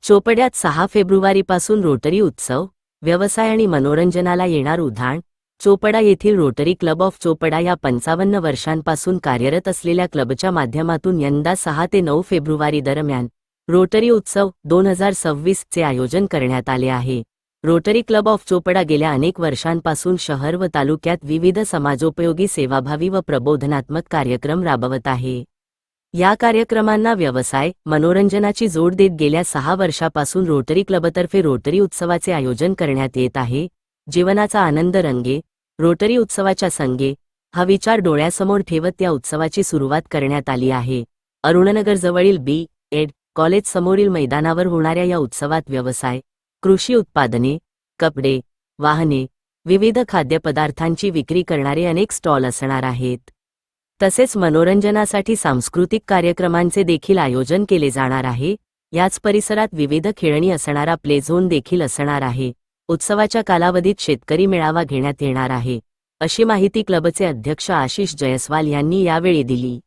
चोपड्यात 6 फेब्रुवारीपासून रोटरी उत्सव, व्यवसाय आणि मनोरंजनाला येणार उधाण. चोपडा येथील रोटरी क्लब ऑफ चोपडा या 55 वर्षांपासून कार्यरत असलेल्या क्लबच्या माध्यमातून यंदा 6 ते 9 फेब्रुवारी दरम्यान रोटरी उत्सव 2026 चे आयोजन करण्यात आले आहे. रोटरी क्लब ऑफ चोपडा गेल्या अनेक वर्षांपासून शहर व तालुक्यात विविध समाजोपयोगी सेवाभावी व प्रबोधनात्मक कार्यक्रम राबवत आहे. या कार्यक्रमांना व्यवसाय, मनोरंजनाची जोड देत गेल्या 6 वर्षापासून रोटरी क्लबतर्फे रोटरी उत्सवाचे आयोजन करण्यात येत आहे. जीवनाचा आनंद रंगे, रोटरी उत्सवाच्या संगे हा विचार डोळ्यासमोर ठेवत या उत्सवाची सुरुवात करण्यात आली आहे. अरुणनगरजवळील बी.एड. कॉलेज समोरील मैदानावर होणाऱ्या या उत्सवात व्यवसाय, कृषी उत्पादने, कपडे, वाहने, विविध खाद्यपदार्थांची विक्री करणारे अनेक स्टॉल असणार आहेत. तसेच मनोरंजनासाठी सांस्कृतिक कार्यक्रमांचे देखील आयोजन केले जाणार आहे. याच परिसरात विविध खेळणी असणारा प्ले झोन देखील असणार आहे. उत्सवाच्या कालावधीत शेतकरी मेळावा घेण्यात येणार आहे, अशी माहिती क्लबचे अध्यक्ष आशिष जयस्वाल यांनी यावेळी दिली.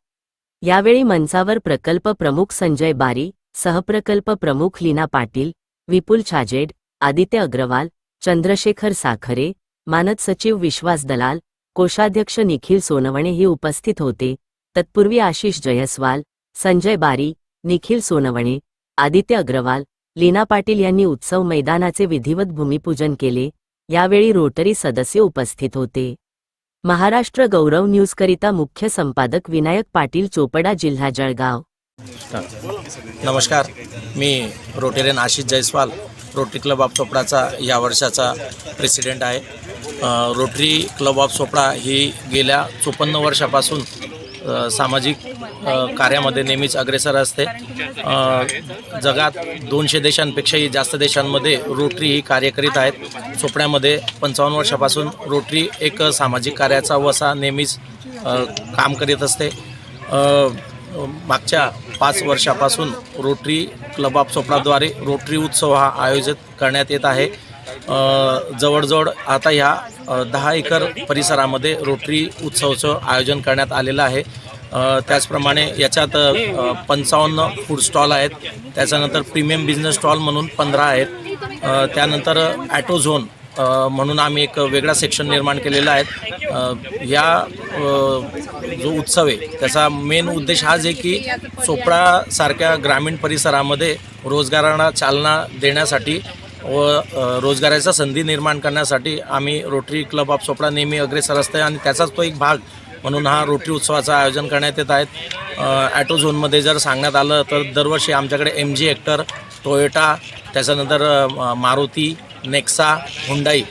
यावेळी मंचावर प्रकल्प प्रमुख संजय बारी, सहप्रकल्प प्रमुख लीना पाटील, विपुल छाजेड, आदित्य अग्रवाल, चंद्रशेखर साखरे, मानद सचिव विश्वास दलाल, कोषाध्यक्ष निखिल सोनवणे हे उपस्थित होते. तत्पूर्वी आशिष जयस्वाल, संजय बारी, निखिल सोनवणे, आदित्य अग्रवाल, लीना पाटील यांनी उत्सव मैदानाचे विधिवत भूमिपूजन केले. यावेळी रोटरी सदस्य उपस्थित होते. महाराष्ट्र गौरव न्यूजकरिता मुख्य संपादक विनायक पाटील, चोपडा, जिल्हा जळगाव. नमस्कार, मी Rotarian Ashish Jaiswal, Rotary club of चोपडाचा या वर्षाचा प्रेसिडेंट आहे. रोटरी क्लब ऑफ चोपडा ही गेल्या 54 वर्षापासून सामाजिक कार्यामध्ये नेहमीच अग्रेसर असते. जगात 200 देशांपेक्षाही जास्त देशांमध्ये रोटरी ही कार्य करीत आहेत. चोपड्यामध्ये 55 वर्षापासून रोटरी एक सामाजिक कार्याचा वसा नेहमीच काम करीत असते. मागच्या 5 वर्षापासून रोटरी क्लब ऑफ चोपडाद्वारे रोटरी उत्सव हा आयोजित करण्यात येत आहे. जवळजवळ आता ह्या 10 एकर परिसरामध्ये रोटरी उत्सवाचं आयोजन करण्यात आलेलं आहे. त्याचप्रमाणे याच्यात 55 फूड स्टॉल आहेत. त्याच्यानंतर प्रीमियम बिझनेस स्टॉल म्हणून 15 आहेत. त्यानंतर ॲटो झोन म्हणून आम्ही एक वेगळा सेक्शन निर्माण केलेला आहे. या जो उत्सव आहे त्याचा मेन उद्देश हाच आहे की चोपडासारख्या ग्रामीण परिसरामध्ये रोजगारांना चालना देण्यासाठी व रोजगाराच्या संधी निर्माण करण्यासाठी आम्ही रोटरी क्लब ऑफ चोपडा नेहमी अग्रेसर असते आणि त्याचाच तो एक भाग म्हणून हा रोटरी उत्सवाचं आयोजन करण्यात येत आहेत. ॲटो झोनमध्ये जर सांगण्यात आलं तर दरवर्षी आमच्याकडे MG हेक्टर, टोयोटा, त्याच्यानंतर मारुती, नेक्सा, हुंडाई,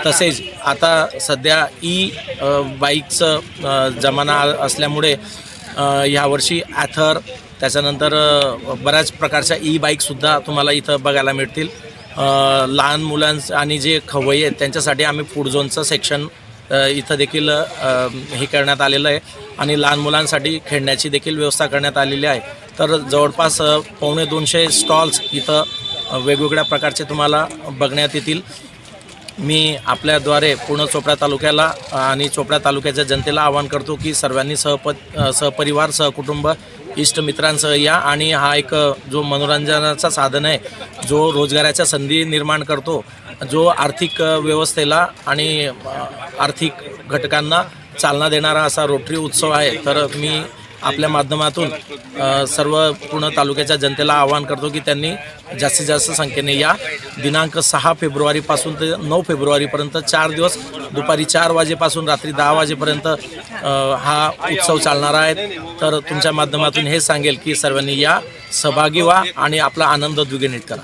तसेच आता सध्या बाईकचं जमाना असल्यामुळे ह्यावर्षी ॲथर, त्याच्यानंतर बऱ्याच प्रकारच्या बाईकसुद्धा तुम्हाला इथं बघायला मिळतील. लहान मुलांचं आणि जे खवय्ये आहेत त्यांच्यासाठी आम्ही फूड झोनचं सेक्शन इथं देखील हे करण्यात आलेलं आहे आणि लहान मुलांसाठी खेळण्याची देखील व्यवस्था करण्यात आलेली आहे. तर जवळपास 250 स्टॉल्स इथं वेगवेगळ्या प्रकारचे तुम्हाला बघण्यात येतील. मी आपल्याद्वारे पूर्ण चोपडा तालुक्याला आणि चोपडा तालुक्याच्या जनतेला आवाहन करतो की सर्वांनी सहपरिवार, सहकुटुंब, इष्टमित्रांसह या आणि हा एक जो मनोरंजनाचा साधन आहे, जो रोजगाराच्या संधी निर्माण करतो, जो आर्थिक व्यवस्थेला आणि आर्थिक घटकांना चालना देणारा असा रोटरी उत्सव आहे. तर मी आपल्या माध्यमातून सर्व पूर्ण तालुक्याच्या जनतेला आवाहन करतो की त्यांनी जास्तीत जास्त संख्येने या. दिनांक 6 फेब्रुवारीपासून ते 9 फेब्रुवारीपर्यंत 4 दिवस दुपारी 4 वाजेपासून रात्री 10 वाजेपर्यंत हा उत्सव चालणार आहे. तर तुमच्या माध्यमातून हे सांगेल की सर्वांनी या, सहभागी व्हा आणि आपला आनंद द्विगुणित करा.